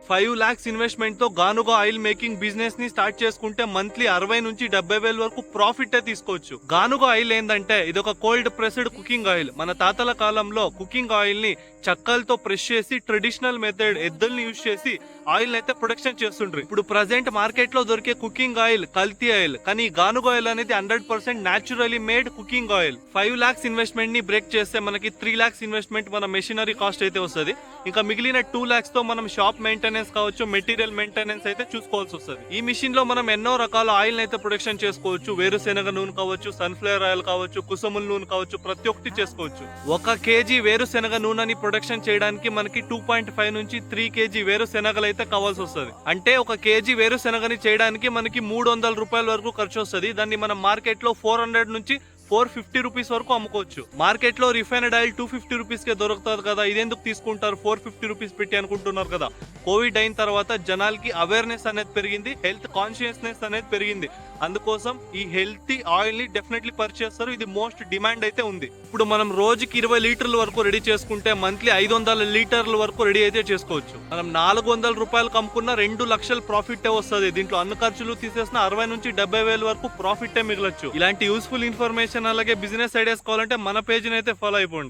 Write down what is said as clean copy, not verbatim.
5 lakhs investment తో గానుగా oil making business ని start చేసుకుంటే మంత్లీ 60 నుంచి 70,000 వరకు ప్రాఫిట్ తీసుకోవచ్చు. గానుగా ఆయిల్ ఏంటంటే ఇది ఒక కోల్డ్ ప్రెస్డ్ కుకింగ్ ఆయిల్. మన తాతల కాలంలో కుకింగ్ ఆయిల్ ని చక్కలతో ప్రెస్ చేసి ట్రెడిషనల్ మెథడ్ ఎద్దుల్ని యూజ్ చేసి ఆయిల్ అయితే ప్రొడక్షన్ చేస్తుండ్రు. ఇప్పుడు ప్రెసెంట్ మార్కెట్ లో దొరికే కుకింగ్ ఆయిల్ కల్తీ ఆయిల్, కానీ గానుగా ఆయిల్ అనేది 100% naturally made cooking oil. 5 lakhs investment ని బ్రేక్ చేస్తే మనకి 3 lakhs ఇన్వెస్ట్మెంట్ మన మెషినరీ కాస్ట్ అయితే వస్తుంది. ఇంకా మిగిలిన 2 lakhs తో మనం షాప్ మెయింటెనెన్స్ కావచ్చు, మెటీరియల్ మెయింటెనెన్స్ అయితే చూసుకోవాల్సి వస్తుంది. ఈ మిషన్ లో మనం ఎన్నో రకాల ఆయిల్ అయితే ప్రొడక్షన్ చేసుకోవచ్చు. వేరుశెనగ నూనె కావచ్చు, సన్ఫ్లవర్ ఆయిల్ కావచ్చు, కుసుముల నూనె కావచ్చు, ప్రతి ఒక్కటి చేసుకోవచ్చు. 1 kg వేరుశెనగ నూనెని ప్రొడక్షన్ చేయడానికి మనకి 2.5 నుంచి 3 kg వేరుశెనగలు అయితే కావాల్సి వస్తుంది. అంటే 1 kg వేరుశెనగని చేయడానికి మనకి 300 రూపాయల వరకు ఖర్చు వస్తుంది. దాన్ని మనం మార్కెట్ లో 400 నుంచి 450 రూపీస్ వరకు అమ్ముకోవచ్చు. మార్కెట్ లో రిఫైన్డ్ ఆయిల్ 250 రూపీస్ కే దొరుకుతుంది కదా, ఇదెందుకు తీసుకుంటారు 450 రూపీస్ పెట్టి అనుకుంటున్నారు కదా. కోవిడ్ అయిన తర్వాత జనాలకి అవేర్నెస్ అనేది పెరిగింది, హెల్త్ కాన్షియస్నెస్ అనేది పెరిగింది. అందుకోసం ఈ హెల్తీ ఆయిల్ ని డెఫినెట్లీ పర్చేస్ చేస్తారు. ఇది మోస్ట్ డిమాండ్ అయితే ఉంది. ఇప్పుడు మనం రోజుకి 20 లీటర్ల వరకు రెడీ చేసుకుంటే మంత్లీ 500 లీటర్ల వరకు రెడీ అయితే చేసుకోవచ్చు. మనం 400 రూపాయలకు అమ్ముకున్న 2 లక్షల ప్రాఫిట్ వస్తుంది. దీంట్లో అన్ని ఖర్చులు తీసేసిన 60 నుంచి 70,000 వరకు ప్రాఫిట్ మిగలొచ్చు. ఇలాంటి యూస్ఫుల్ ఇన్ఫర్మేషన్ అలాగే బిజినెస్ ఐడియాస్ కావాలంటే మన పేజ్ అయితే ఫాలో అయిపోండి.